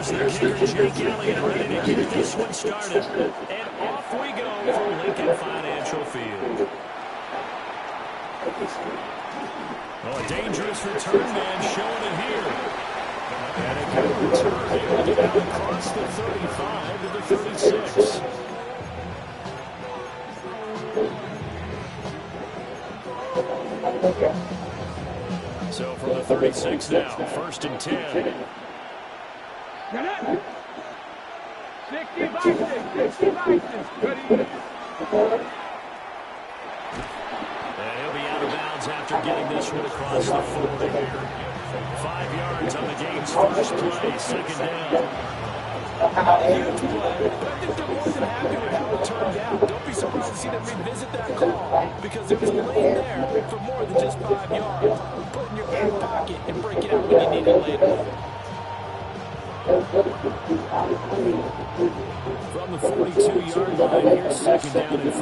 There's their kicker, Jake Elliott, ready to get this one started. And off we go for Lincoln Financial Field. Oh, a dangerous return man showing it here. And a good return here to get out across the 35 to the 36. So from the 36 now, 1st and 10. And he'll be out of bounds after getting this one across the 40 here. 5 yards on the game's first play, 2nd down. Huge play, but I think they're more than happy with how it turned out. Don't be surprised to see them revisit that call because there was a lane there for more than just 5 yards. Put it in your back pocket and break it out when you need it later. From the 42-yard line, here's 2nd down and 5.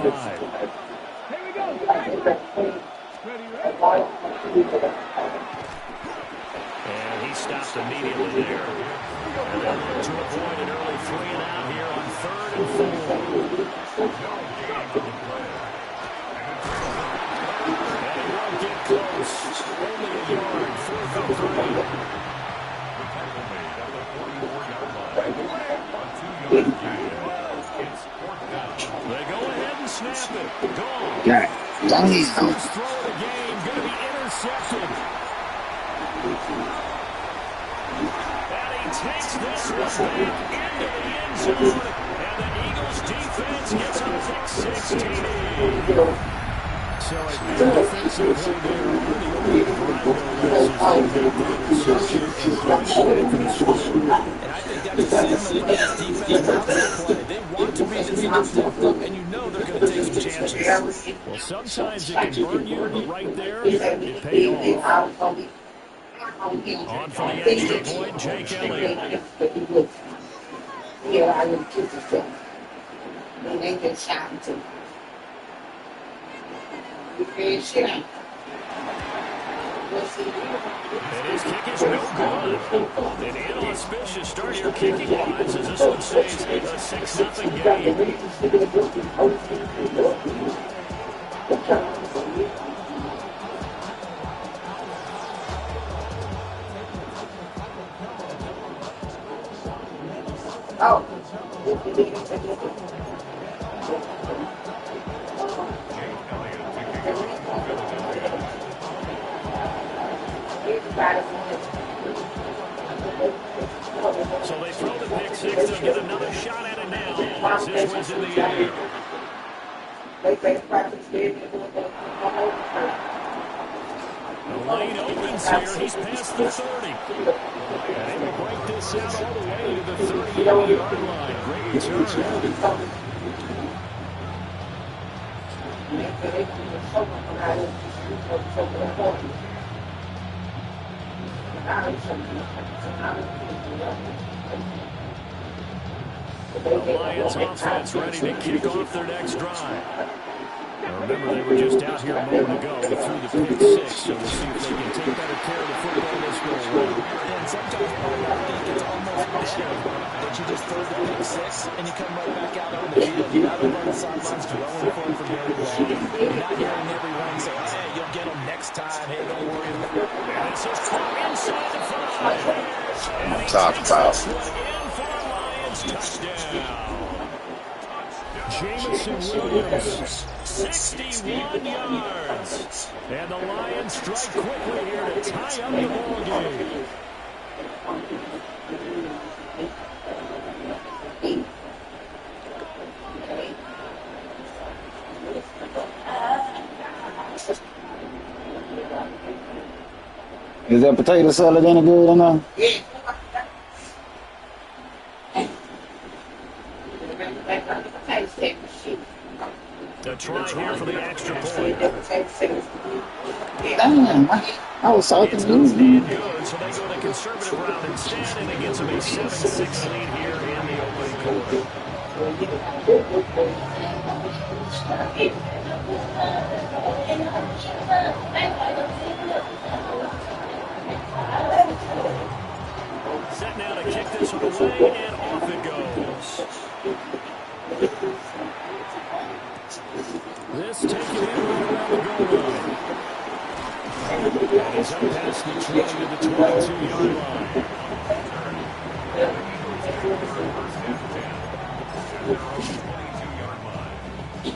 Here we go. And he stopped immediately there. And they're looking to avoid an early 3 and out here on 3rd and 4. And he won't get close. Only a yard, 4th and 3. They go ahead and snap it. Gone. Got it. First throw of the game, going to be intercepted. And he takes this one back into the end zone. And the Eagles defense gets a pick 6 TD. So a big defensive play there on the opening drive. And I think that's a signal that this defense wants to play. They want to be disruptive, and you know they're going to take some chances. Well, sometimes it can burn you, but right there, it paid off. On for the extra point, Jake Elliott. Yeah, I would keep the thing. When they get shot too. You can't sit down. And his kick is no good. An inauspicious start here kicking-wise as this one stays a 6-0 game. Oh. So they throw the pick 6. They'll get another shot at it now. As this one's in the air. The lane opens here. He's past the 30. And they will break this out all the way to the 38-yard line. Great return. The Lions offense ready to kick off their next drive. Now remember, they were just out here a moment ago. They threw the pick 6, so we'll see if they can take better care of the football this go around. And sometimes I think it's almost better that you just throw the pick 6 and you come right back out on the field. You're not over on the sidelines dwelling for very long. You're not hearing everyone say, hey, you'll get them next time. Hey, don't worry about it. And this is caught inside the 5. And he Talk takes about. this one in for a Lions touchdown. Jamison Williams, 61 yards. And the Lions strike quickly here to tie up the ball game. Is that potato salad any good or not? A try here for the extra point. Damn, I was talking It's to not you. staying good, so they go the conservative route instead, and it gives them a 7-6 lead here in the opening quarter. Set now to kick this one away, and off it goes. This taken in right around the goal line. And he's up past the 20 to the 22-yard line.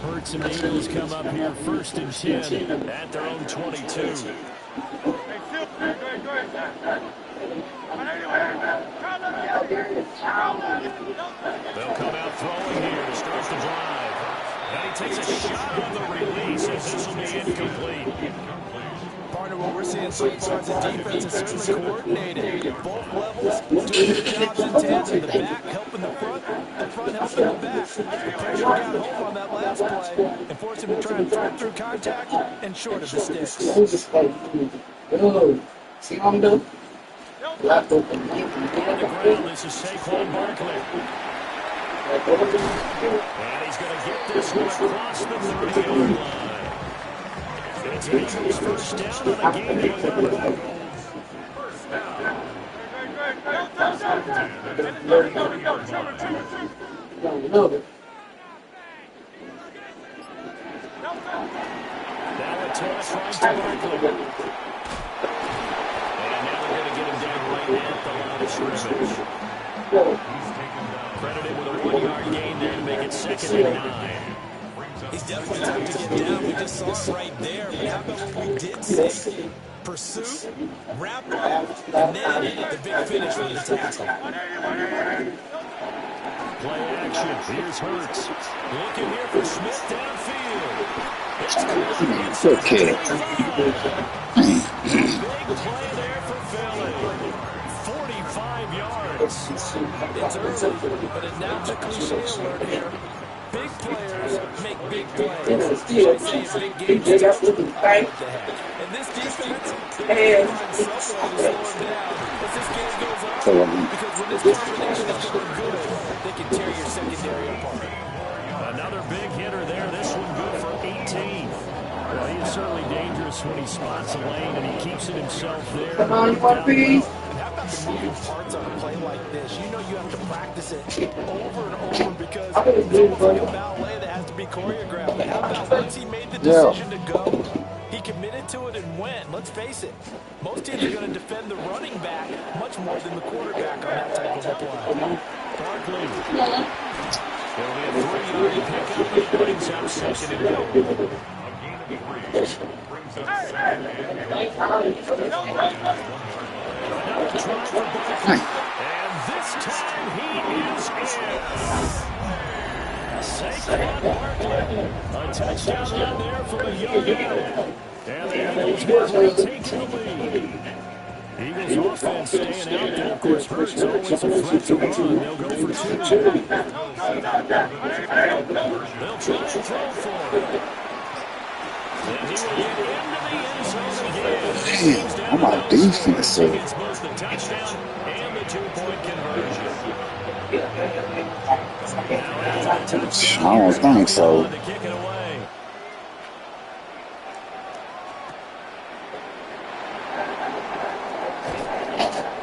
Hurts and Eagles come up here 1st and 10 at their own 22. They'll come out throwing here to start the drive. And he takes a shot on the release as this will be incomplete. Part of what we're seeing so far is the defense is certainly coordinated. Both levels doing their jobs in tandem. The back helping the front helping the back. The pressure got home on that last play and forced him to try and thread through contact and short of the sticks. See what I'm doing? On the ground, this is Saquon Barkley. And he's going to get this one across the 30-yard line. It's an Eagles first down on a gain of 11. Now a toss right to Barkley. And now they're going to get him down right at the line of scrimmage. Credited with a 1-yard gain there to make it 2nd and 9. He's definitely tough to get down. We just saw it right there. But how about what we did see? Pursuit, wrap up, and then the big finish with the tackle. Play action. Here's Hurts. Looking here for Smith downfield. It's Okay. big play there for Philly. 45 yards. It's early, but it's now the cliche alert here. Big players make big plays. Big games. And this defense, they find some way to slow them down as this game goes on. Because when this combination is going good, they can tear your secondary apart. Another big hitter there. This one good for 18. Well, he is certainly dangerous when he spots a lane and he keeps it himself there. Come on, Puppy. And how about the moving parts on a play like this? You know you have to practice it over and over because it's almost like a ballet that has to be choreographed. But how about once he made the decision to go, he committed to it and went. Let's face it, most teams are going to defend the running back much more than the quarterback on that type of a play. Barkley. It'll be a 3-yard pickup that brings up 2nd and goal. Another try for Barkley. And this time he is in. Saquon Barkley. A touchdown run there from a young guy. And the Eagles have taken the lead. Eagles offense staying out there. Of course, Hurts always a threat to run. They'll go for 2. They'll try and throw for it. And he will get into the end zone again. Damn, I'm on defense, sir. It's both the touchdown and the 2-point conversion. I don't think so. To kick it away.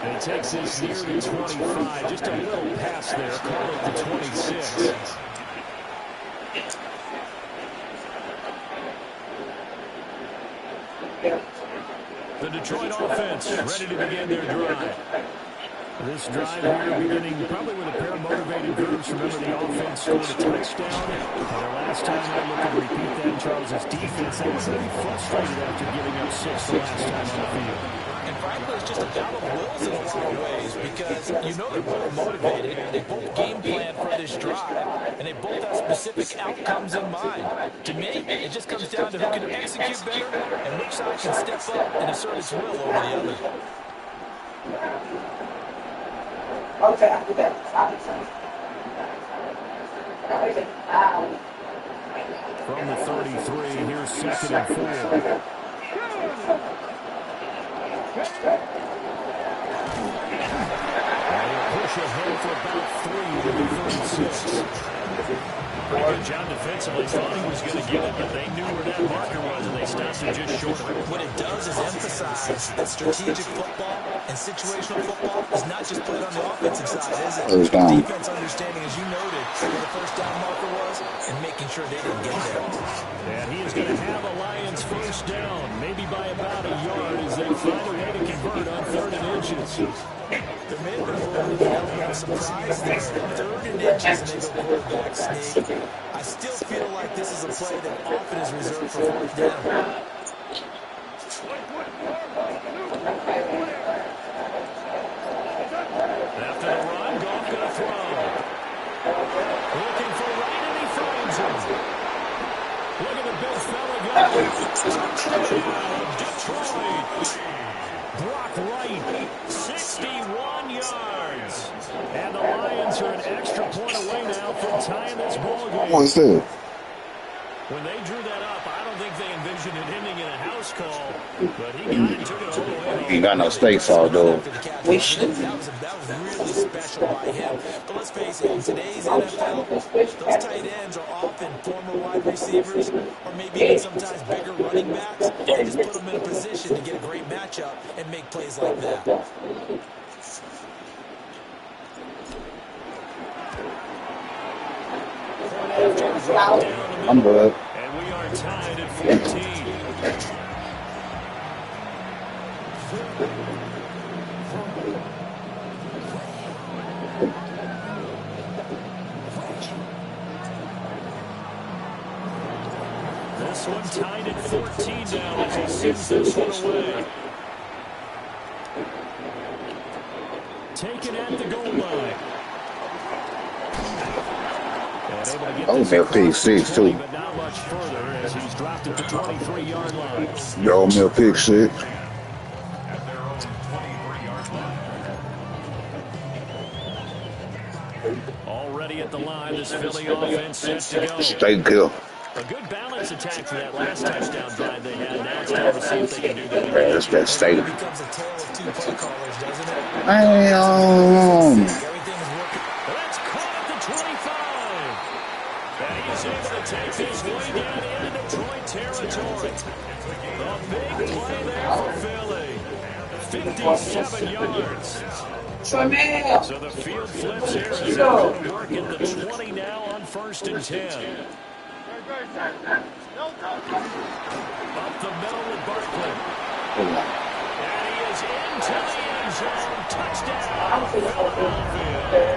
And he takes this near the 25. Just a little pass there. Call it the 26. The Detroit offense ready to begin their drive. This drive here beginning probably with a pair of motivated groups. Remember, the offense scored a touchdown. And the last time I looked to repeat that in Charles' defense, they were pretty frustrated after giving up 6 the last time on the field. And frankly, it's just a battle of wills in a lot of ways because you know they're both motivated. They both game plan for this drive, and they both have specific outcomes in mind. To me, it just comes down to who can execute better and which side can step up and assert its will over the other. Okay, I'll do that. From the 33, here's 2nd and 4. And he'll push ahead for about 3 to the 36. Pretty good job defensively. Thought he was going to get it, but they knew where that marker was, and they stopped him just short of it. What it does is emphasize that strategic football and situational football is not just played on the offensive side, is it? First down. Defense understanding, as you noted, where the first down marker was and making sure they didn't get there. And he is going to have a Lions first down, maybe by about a yard as they find a way to convert on 3rd and inches. There may have been a little bit of an element of surprise there. 3rd and inches, and they go quarterback sneak. I still feel like this is a play that often is reserved for 4th down. After the run, Goff going to throw. Looking for Wright, and he finds him. Look at the big fella go. Detroit. Brock Wright, 61 yards. And the Lions are an extra point away now from tying this ball game. What's that? When they drew that up, I don't think they envisioned it ending in a house call, but he got it, took it all the way. He ain't got no steak sauce, though. We should. That was really special by him. But let's face it, in today's NFL, those tight ends are often former wide receivers or maybe even sometimes bigger running backs. They just put them in a position to get a great matchup and make plays like that. I'm good. And we are tied at 14. This one tied at 14 now as he sends this one away. Taken at the goal line. Oh, milk pig 6 too. But not much further as he's dropped it to 23-yard line. Yo, milk pig 6. Already at the line, this Philly offense set to go. Stay kill. A good balance attack for that last touchdown drive they had. Now it's time to see if they can do that again. That's that state. It becomes a tale of two play callers, doesn't it? Damn. Everything is working. That's caught at the 25. And he's able to take this way down into Detroit territory. A big play there for Philly. 57 yards. So the field flips here as they're going to work at the 20 now on 1st and 10. Up the middle with Barkley. And he is into the end zone. Touchdown, Philadelphia.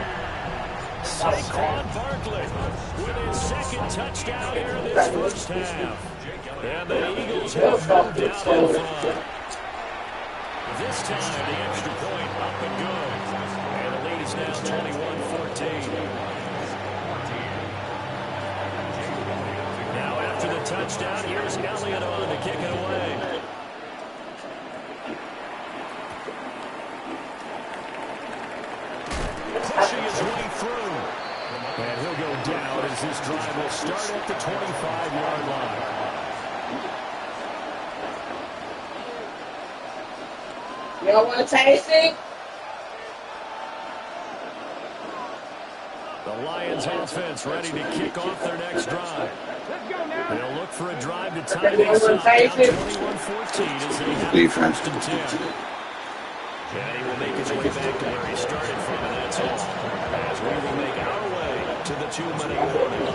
Saquon Barkley with his 2nd touchdown here in this first half. And the Eagles have moved out in front. This time, the extra point up and good. And the lead is now 21-14. Now after the touchdown, here's Elliott on to kick it away. Pushing his way through. And he'll go down as this drive will start at the 25-yard line. Y'all want to taste it? The Lions offense ready to kick off their next drive. They'll look for a drive to tie this up down 21-14 as they have Defense. 1st and 10. And he will make his way back to where he started from, and that's all. As we will make our way to the 2-minute warning.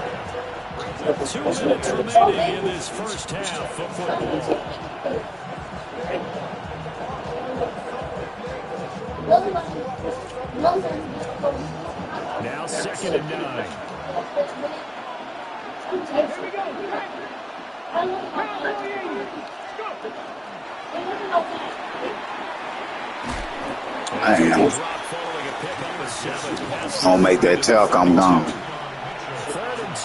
2 minutes remaining in this first half of football. Now 2nd and 9. Damn. Don't make that talk, I'm gone. 3rd and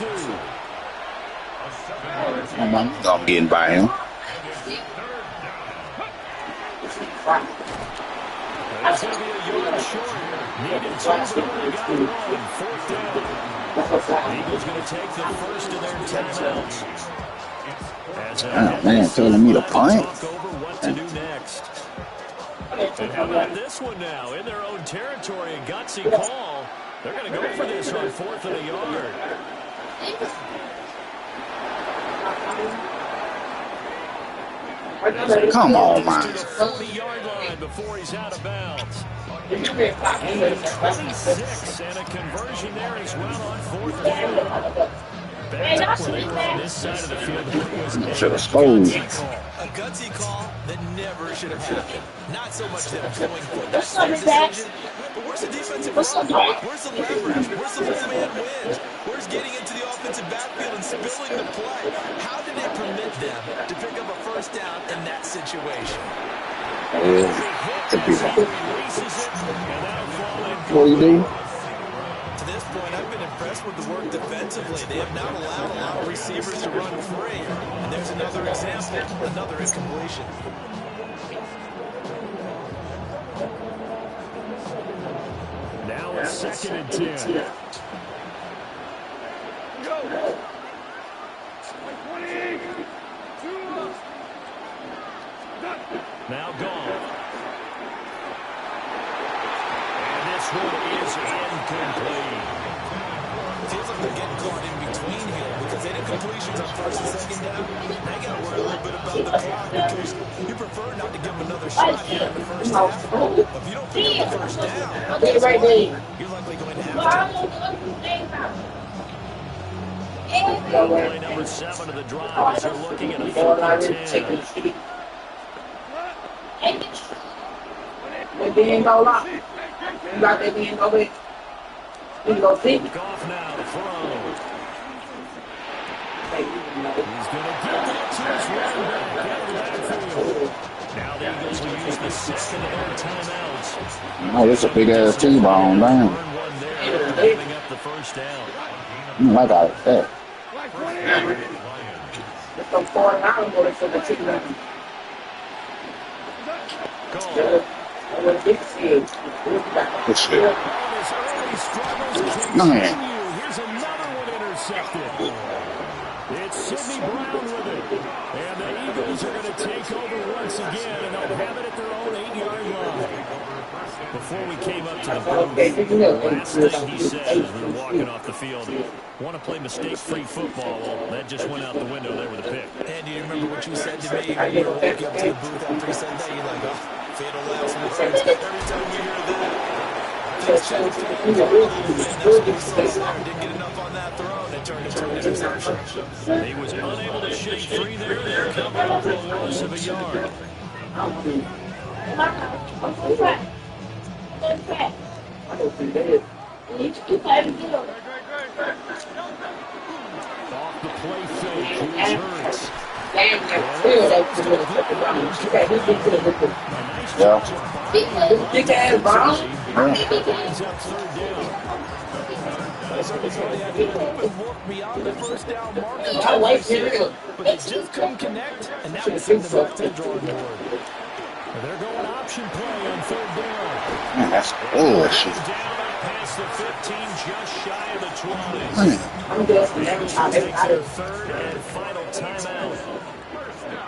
2. I'm getting by him. That's going to be a yard short. Needed 2, but only got 1. 4th down. Eagles going to take the first of their timeouts. Oh, man, telling me to punt? Talk over what to do next. And how about this one now? In their own territory, a gutsy call. They're going to go for this on 4th and a yard. Come on, man. To the 40-yard line before he's out of bounds. 26 and a conversion there as well on 4th down. Back where they were on this side of the field, it was a gutsy call. A gutsy call that never should have happened. Not so much them going for that decision, but where's the defensive run? Where's the leverage? Where's the full-man win? Where's getting into the offensive backfield and spilling the play? How did it permit them to pick up a first down in that situation? What do you do? To this point, I've been impressed with the work defensively. They have not allowed a lot of receivers to run free. And there's another example, another incompletion. Now it's 2nd and 10. Now gone. And this one is incomplete. Feels like they're getting caught in between here because they did completions on 1st and 2nd down. They got to worry a little bit about the clock because you prefer not to give them another shot here in the first half. But if you don't pick up the first down, you're likely going to have to. Play number 7 of the drive as they're looking at a 4th and 10. Goff now to throw. He's going to get that to his running back out of the backfield. Now the Eagles will use the 2nd of their timeouts. Oh, that's a big-ass T-bone, man. One there, giving up the first down. I got it. Yeah. Good shit. Man. Here's another one intercepted. It's Sidney Brown with it. And the Eagles are going to take over once again, and they'll have it at their own 8-yard line. Before we came up to the booth, the last thing he said as we were walking off the field, want to play mistake-free football. Well, that just went out the window there with a pick. And do you remember what you said to me when you were walking up to the booth after he said that? You're like, oh, fatal last words. Every time we hear that, things change. Didn't get enough on that throw, and it turned into an interception. He was unable to shake free there. They're coming up for a loss of a yard. Off the play fake, here's Hurts. Big ass bomb. Beyond the first down marker, but they just couldn't connect, and now they send them back to the drawing board. They're going option play on 3rd down. Man, that's bullshit. Down past the 15, just shy of the 20. Man. Their 3rd and final timeout.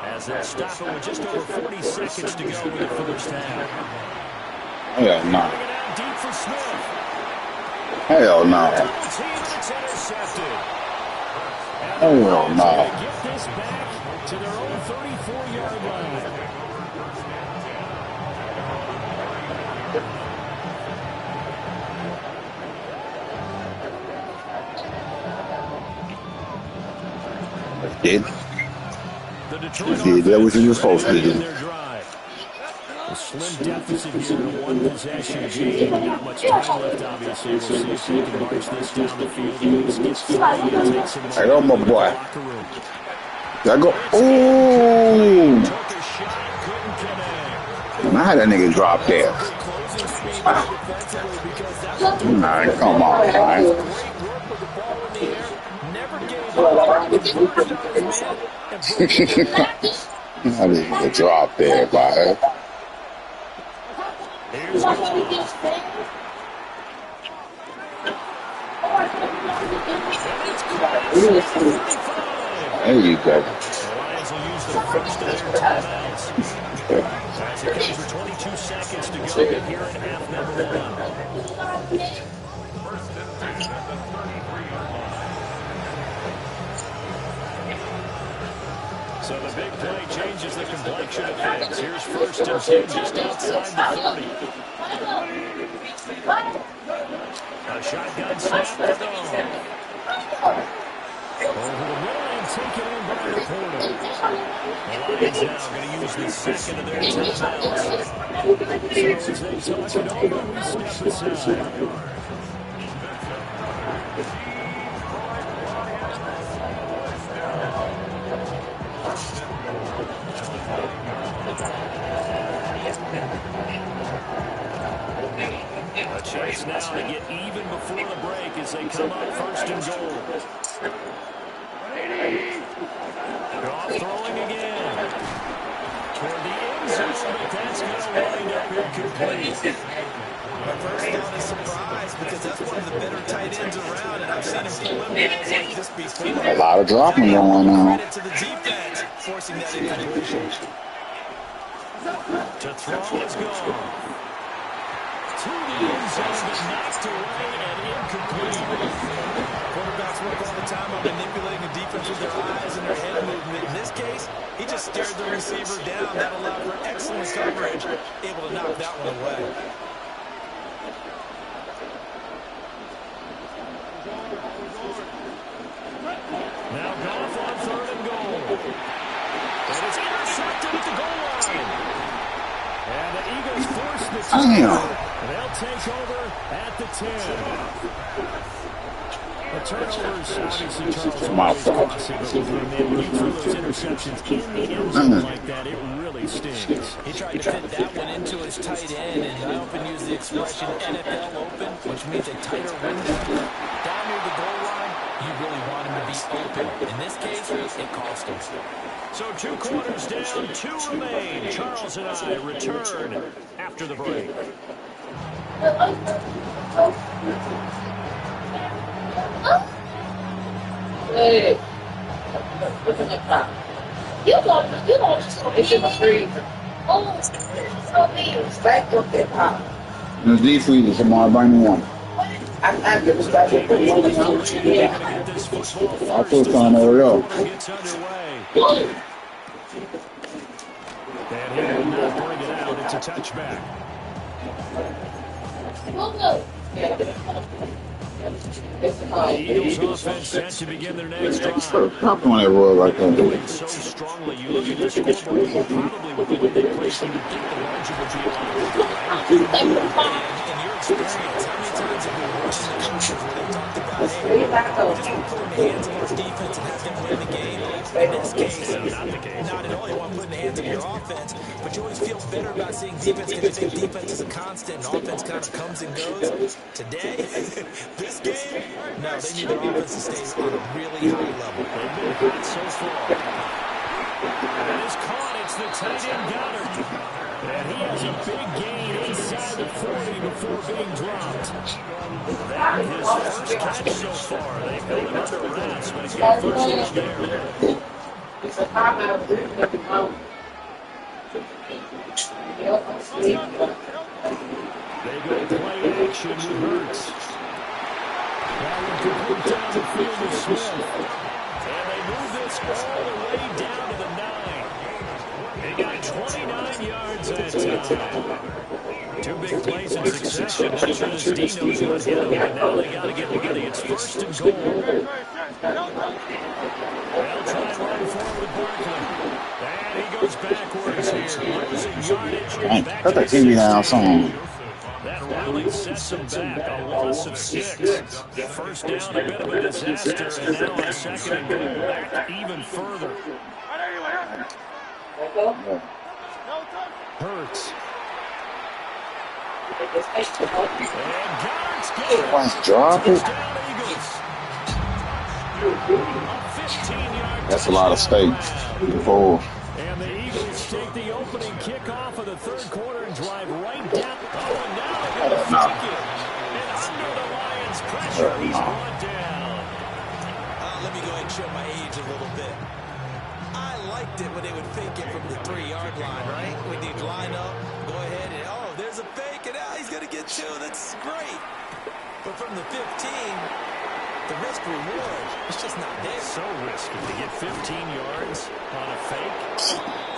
As they'll stop it with just over 40 seconds to go in the first half. Hell no. Bring it out deep for Smith. Hell no. It's intercepted. Hell no. Get this back to their own 34-yard line. Did. The Detroit Did that what you were supposed to do. their drive. A slim deficit here in a one-possession game. Not much time left, obviously. We'll see if they can march this down the field. Eagles get 3 and take some Hey, go, my boy. locker room. There I go. Ooh. Took a shot, couldn't connect. Man, how that nigga drop there? Man, come on, man. How did he drop there, boy? There you go. The Lions will use the first of their timeouts. As it comes with 22 seconds to go here in half number 1. changes the complexion of things. Here's 1st and 10 just outside the 30. A shotgun snap for Goff. Over the middle and taken in by the Porter. The Lions now going to use the second of their timeouts. So as they talk it over, we step aside. A chance now to get even before the break as they come up 1st and goal. Goff throwing again. Toward the end zone, but that's going to wind up incomplete. My first thought is surprise because that's one of the better tight ends around, and I've seen him pull in balls like this before. A lot of dropping going on. Credit to the defense forcing that incompletion. To throw is gone. To the end zone, but knocked away and incomplete. Quarterbacks work all the time on manipulating the defense with their eyes and their head movement. In this case, he just stared the receiver down. That allowed for excellent coverage, able to knock that one away. Now Goff on 3rd and goal. And it's intercepted at the goal line. And the Eagles force the turnover. They'll take over at the 10. The turnovers, obviously, Charles, always possible for him. When you throw those interceptions in the end zone like that, it really stings. He tried to fit that one into his tight end, and I often use the expression NFL open, which means a tighter window. Down near the goal line, you really want him to be open. In this case, it cost him. So 2 quarters down, 2 remain. Charles and I return after the break. Hey. You don't it's in the street. Oh, so mean. Back up that pop. The deep freezer, tomorrow, bring me one. I give us back up the Yeah. I put some over there. Gets underway. And he will not bring it out. It's a touchback. The Eagles offense set to begin their next drive. Put a pop on that road right there. So strongly, you look at the scoreboard, probably with the way they play, you would think the margin would be a lot. In your experience, how many times have you watched the coaches where they talked about, hey, we just want to put in the hands of our defense and have them win the game? In this case, not at all. You want to put in the hands of your offense, but you always feel better about seeing defense because you think defense is a constant and offense kind of comes and goes. Today, this game, no, they need their offense to stay on a really high level. They've been hot so far. And it's caught. It's the tight end Goddard. And he has a big gain inside the 40 before being dropped. That his first catch so far. They've held him under wraps, but he's got first down there. It's a timeout. They go play action with Hurts. That one complete down the field to Smith. And they move this all the way down to the 9. They got 29 yards that time. 2 big plays in succession. Not sure this D knows what hit them, but now they got to get ready. It's 1st and goal. They'll try and run forward with Barkley. And he goes backwards here. Losing yardage. Dang, cut that TV down some. That rally sets them back. A loss of 6. First down, a bit of a disaster. And now on 2nd and goal, back even further. Hurts. And Goddard's got it. Once drop it. Down Eagles. A 15-yard That's a lot of stakes. Before. And the Eagles take the opening kickoff of the 3rd quarter and drive right down. Oh, and now they're going to take it. And under the Lions' pressure, he's brought down. Let me go ahead and show my age a little bit. I liked it when they would fake it from the 3-yard line, right? When they'd line up, go ahead and, oh, there's a fake, and now he's going to get 2. That's great. But from the 15, the risk-reward is just not there. So risky to get 15 yards on a fake.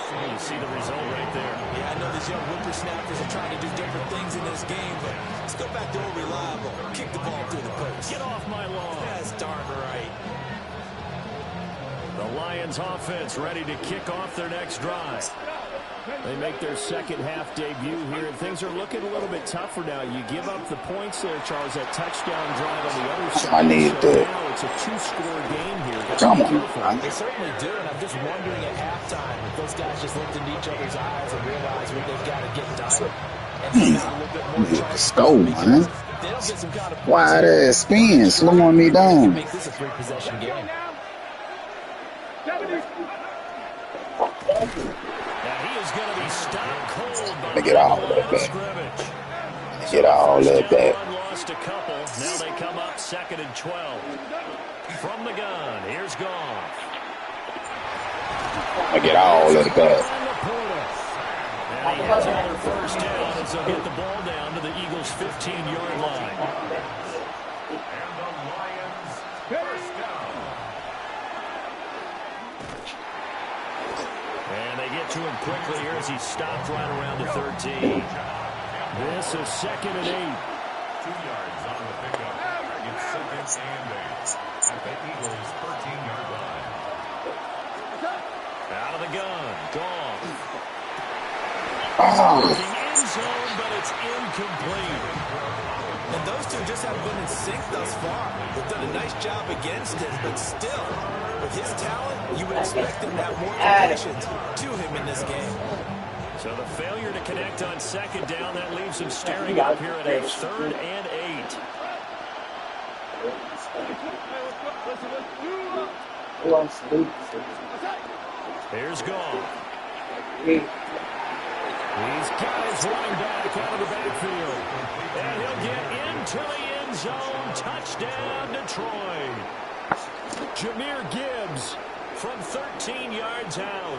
You see the result right there. Yeah, I know these young whippersnappers are trying to do different things in this game, but let's go back to old reliable. Kick the ball through the post. Get off my lawn. That's darn right. The Lions offense ready to kick off their next drive. They make their second half debut here, and things are looking a little bit tougher now. You give up the points there, Charles, that touchdown drive on the other side. I need so to. now it's a two-score game here. Come on. They certainly do, and I'm just wondering at halftime if those guys just looked into each other's eyes and realized what they've got to get done. And come out a little bit more Score, man. They don't get some kind of Why that spin slowing me down? make this a 3-possession game. And he is going to be stopped cold by They get all that back. Get all that back. Lost a couple. Now they come up 2nd and 12. From the gun, here's Goff. I get all that back. And he has another first down as they'll get the ball down to the Eagles' 15-yard line. And the Lions first down. And they get to him quickly here as he stopped right around the 13. This is 2nd and 8. 2 yards on the pickup. It's 2nd and 8 at the Eagles' 13-yard line. Out of the gun, Goff. Oh, End zone, but it's incomplete. And those two just haven't been in sync thus far. They've done a nice job against it, but still, with his talent, you would expect him to have more completions to him in this game. So the failure to connect on 2nd down, that leaves him staring up here at a 3rd and 8. Here's Goff. These guys running back out of the backfield. And he'll get into the end zone. Touchdown, Detroit. Jahmyr Gibbs from 13 yards out.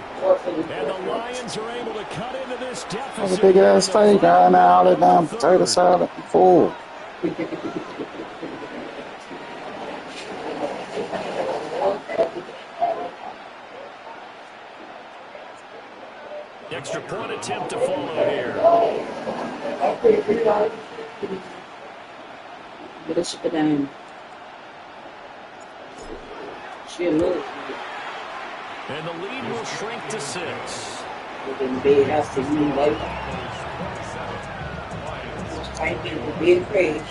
And the Lions are able to cut into this deficit. that's a big ass steak. I now all that damn potato salad full. Extra point attempt to follow here. Get a shit down. She a little. And the lead will shrink to 6. In bed, I see me later. I ain't getting the big crash.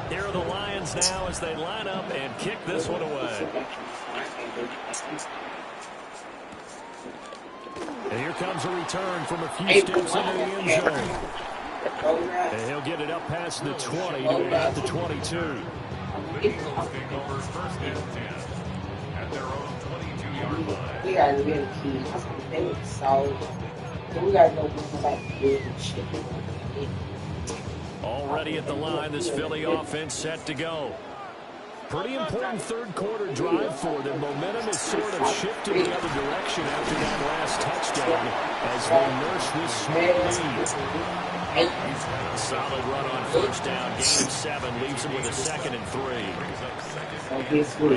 Here are the Lions now as they line up and kick this one away. And here comes a return from a few steps into the end zone. And he'll get it up past the 20 to about the 22. The Eagles take over 1st and 10 at their own 22-yard line. We got really key. They were solid. So we got to go back to good shit. Already at the line, this Philly offense set to go. Pretty important 3rd quarter drive for them. Momentum has sort of shifted the other direction after that last touchdown as they nurse this small lead. Solid run on 1st down, gain of 7, leaves them with a 2nd and 3.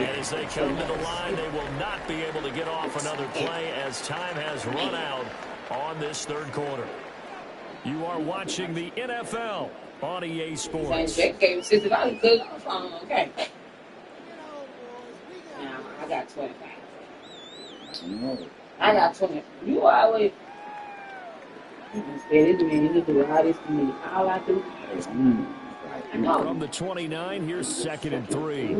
And as they come to the line, they will not be able to get off another play as time has run out on this 3rd quarter. You are watching the NFL on EA Sports. Jack gave me $60 good on the phone. Okay. Now, I got 25. I got 20. You always. This man, you do all this to me. All I do is. From the 29, here's 2nd and 3.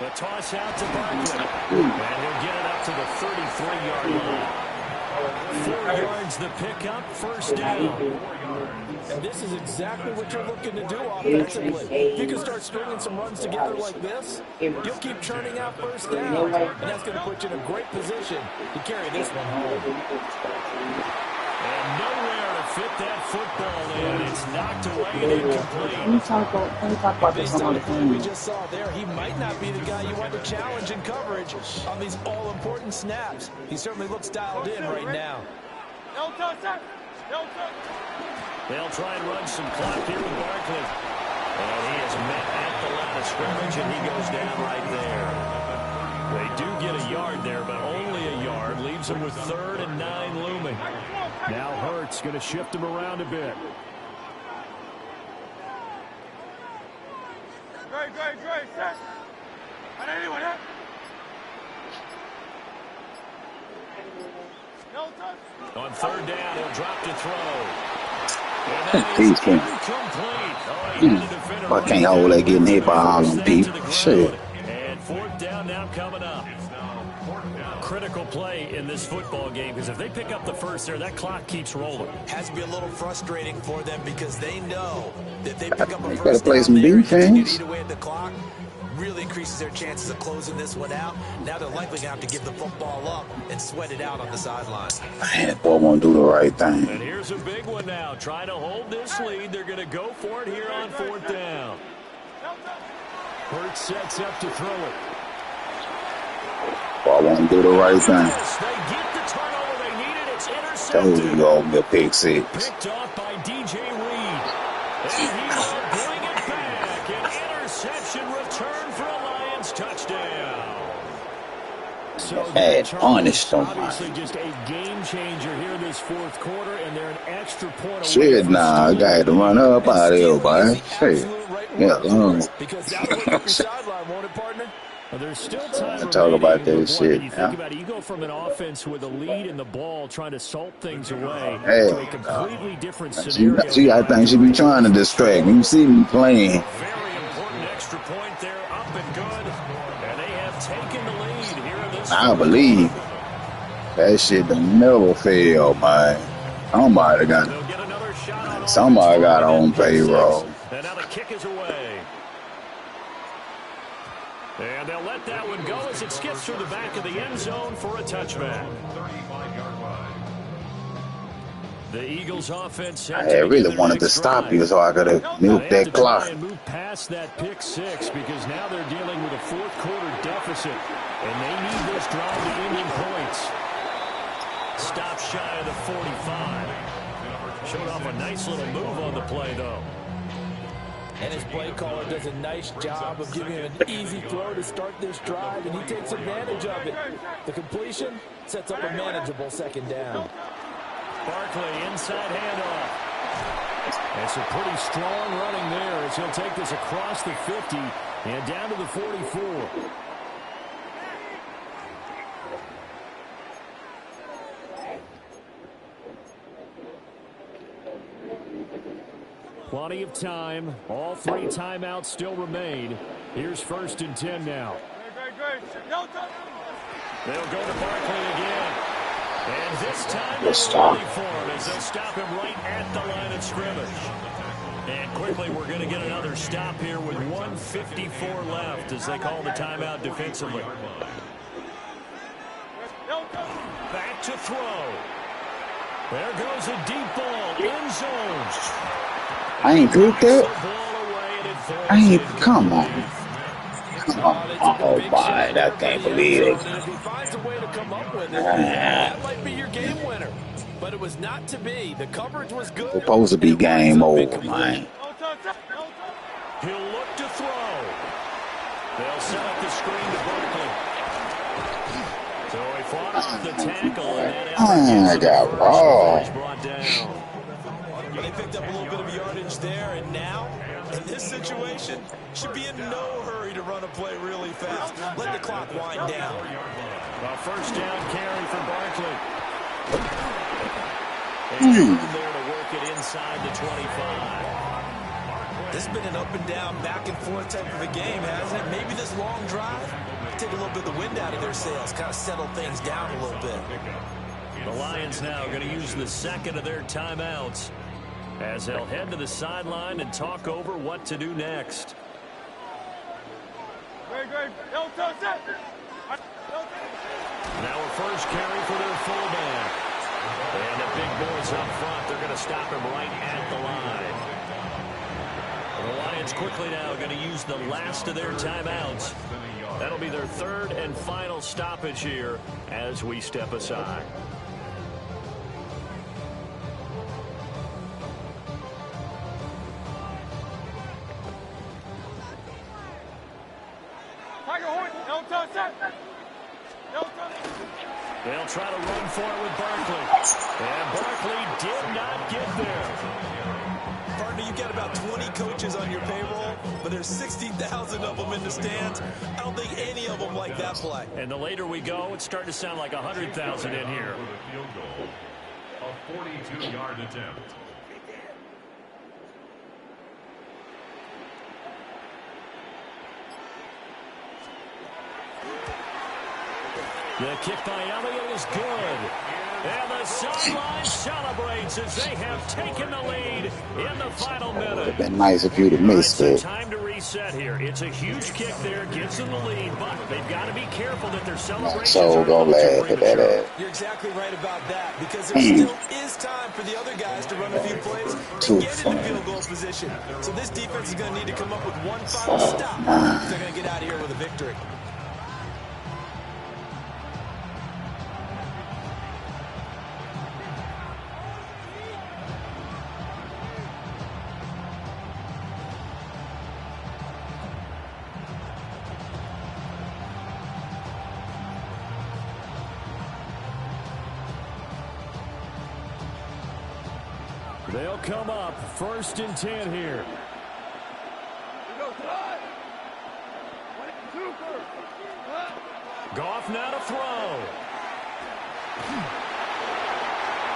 The toss out to Barkley. And he'll get it up to the 33-yard line. 4 yards the pickup, 1st down. And this is exactly what you're looking to do offensively. If you can start stringing some runs together like this, you'll keep churning out 1st down. And that's going to put you in a great position to carry this one home. And nowhere to fit that football in. It's knocked away and incomplete. Based on the play we just saw there, he might not be the guy you want to challenge in coverage on these all-important snaps. He certainly looks dialed in right now. They'll try and run some clock here with Barkley. And he is met at the line of scrimmage, and he goes down right there. They do get a yard there, but only a yard. Leaves them with 3rd and 9 looming. Now Hurts going to shift him around a bit. Great, set. On 3rd down, he'll drop to throw. Peace, man. I can't hold that getting hit by all them people. Shit. And 4th down now coming up. Critical play in this football game, because if they pick up the first there, that clock keeps rolling. Has to be a little frustrating for them because they know that they pick up a They first better play down some there and continue to defense. eat away at the clock. Really increases their chances of closing this one out. Now they're likely going to have to give the football up and sweat it out on the sideline. Man, boy won't do the right thing. And here's a big one now. Trying to hold this lead. They're going to go for it here on 4th down. Hurts sets up to throw it. Boy won't do the right thing. They get the turnover they needed. It's Told intercepted. you all the pick 6. Picked off by DJ Reed. And he will bring it back. An interception return for a Lions touchdown. So Hey, the honest, don't obviously just a game changer here this 4th quarter, and they're an extra point away. Shit, from nah, I got to run up out of here, boy. Shit. Yeah, Because that'll work up your sideline, won't it, partner? Well, there's still time I talk about remaining, this but boy, shit, when you yeah. think about it, you go from an offense with a lead in the ball trying to salt things away Hey, to a completely different scenario. I think she be trying to distract me. You see me playing. Very important extra point there, up and good. And they have taken the lead here in this. I believe that shit done never fail, man. Somebody They'll get another shot on on payroll. And now the kick is away. And they'll let that one go as it skips through the back of the end zone for a touchback. 35-yard line. The Eagles offense. I really wanted to stop you so I could have milked that clock. And move past that pick 6 because now they're dealing with a 4th quarter deficit, and they need this drive to end in points. Stop shy of the 45. Showed off a nice little move on the play, though. And his play caller does a nice job of giving him an easy throw to start this drive, and he takes advantage of it. The completion sets up a manageable 2nd down. Barkley, inside handoff. That's a pretty strong running there as he'll take this across the 50 and down to the 44. Plenty of time. All 3 timeouts still remain. Here's 1st and 10 now. They'll go to Barkley again. And this time they're ready for him as they'll stop him right at the line of scrimmage. And quickly we're going to get another stop here with 1:54 left as they call the timeout defensively. Back to throw. There goes a deep ball. End zone. I ain't picked that. I ain't, come on. Oh, my, I can't believe it. If he finds a way to come up with it, that might be your game winner. But it was not to be. The coverage was good. Supposed to be game over, man. He'll look to throw. They'll set up the screen to Barkley. So he fought off the tackle, and that I got raw. brought down. They picked up a little bit of yardage there, and now, in this situation, should be in no hurry to run a play really fast. Let the clock wind down. A 1st down carry for Barkley. And there to work it inside the 25. This has been an up and down, back and forth type of a game, hasn't it? Maybe this long drive take a little bit of the wind out of their sails, kind of settle things down a little bit. The Lions now going to use the 2nd of their timeouts as they'll head to the sideline and talk over what to do next. Now a 1st carry for their fullback. And the big boys up front, they're going to stop him right at the line. The Lions quickly now going to use the last of their timeouts. That'll be their 3rd and final stoppage here as we step aside. They'll try to run for it with Barkley. And Barkley did not get there. Partner, you've got about 20 coaches on your payroll, but there's 60,000 of them in the stands. I don't think any of them like that play. And the later we go, it's starting to sound like 100,000 in here. Field goal. A 42-yard attempt. The kick by Elliott is good. And the sideline celebrates as they have taken the lead in the final minute. Would have been nice if you'd have missed it. Time to reset here. It's a huge kick there, gives them the lead, but they've got to be careful that their celebrations So gonna laugh at that ass. You're exactly right about that, because there still is time for the other guys to run a few plays and get into field goal position. So this defense is going to need to come up with one final stop if they're going to get out of here with a victory. They'll come up 1st and 10 here. Goff now to throw.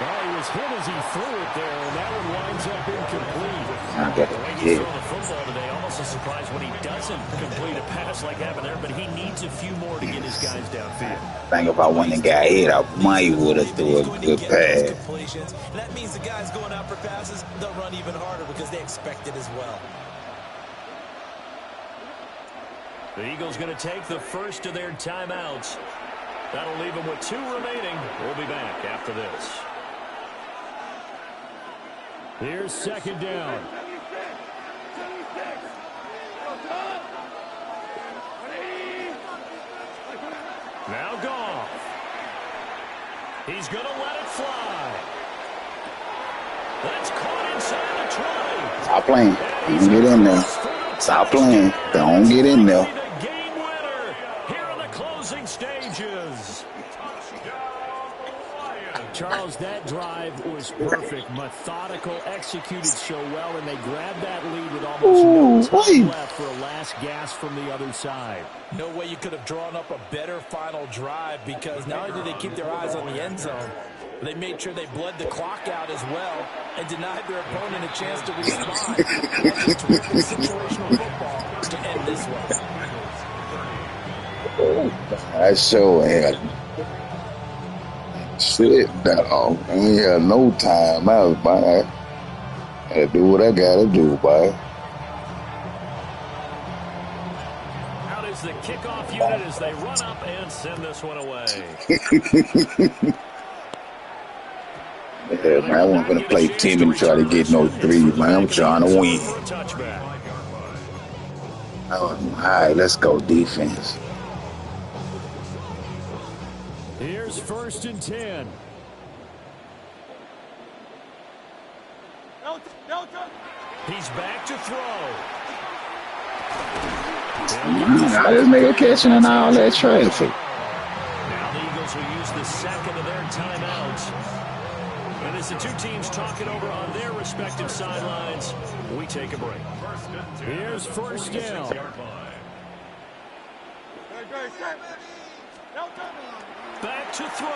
Well, he was hit as he threw it there, and that one winds up incomplete. The way he's throwing the football today, almost a surprise when he doesn't complete a pass like happened there, but he needs a few more to get his guys downfield. Think about when the guy hit, I might would have threw a good pass. And that means the guys going out for passes, they'll run even harder because they expect it as well. The Eagles going to take the first of their timeouts. That'll leave them with 2 remaining. We'll be back after this. Here's 2nd down. Now Goff. He's going to let it fly. That's caught inside the 20. Stop playing. Don't get in there. Stop playing. Don't get in there. The game winner here in the closing stages. Charles, that drive was perfect, methodical, executed so well, and they grabbed that lead with almost no time left for a last gasp from the other side. No way you could have drawn up a better final drive, because not only did they keep their eyes on the end zone, they made sure they bled the clock out as well and denied their opponent a chance to respond. That's just terrific situational football to end this one. I sure had shit dog. I ain't had no time out, boy. I had to do what I gotta do, boy. Out is the kickoff unit as they run up and send this one away. Yeah, man, I wasn't gonna play team and try to get no 3, man. I'm trying to win. All right, let's go defense. Here's 1st and 10. He's back to throw. I just make a catch and all that traffic. Now the Eagles will use the second of their timeouts. And as the two teams talk it over on their respective sidelines, we take a break. Here's 1st down. Back to throw.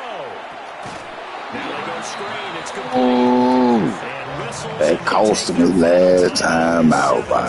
Now they go screen. It's complete. Ooh, that cost him his last time out, boy.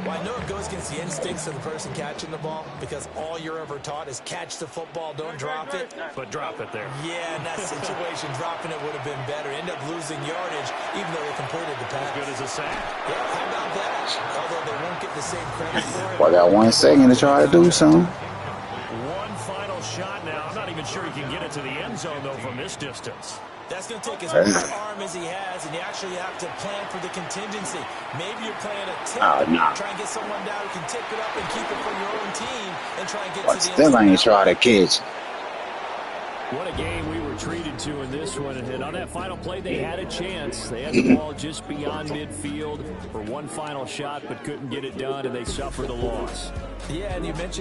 Well, I know it goes against the instincts of the person catching the ball, because all you're ever taught is catch the football, don't drop it. But drop it there. Yeah, in that situation, dropping it would have been better. End up losing yardage, even though they completed the pass. As good as a sack. Yeah, how about that? Although they won't get the same credit for it. Well, I got 1 second to try to do something. One final shot now. I'm not even sure he can get it to the end zone, though, from this distance. That's going to take as much arm as he has, and you actually have to plan for the contingency. Maybe you're playing a tip, try and get someone down who can tip it up and keep it for your own team, and try and get to the end zone. Still ain't try to catch. What a game we were treated to in this one. And on that final play, they had a chance. They had the ball just beyond midfield for one final shot, but couldn't get it done, and they suffered a loss. Yeah, and you mentioned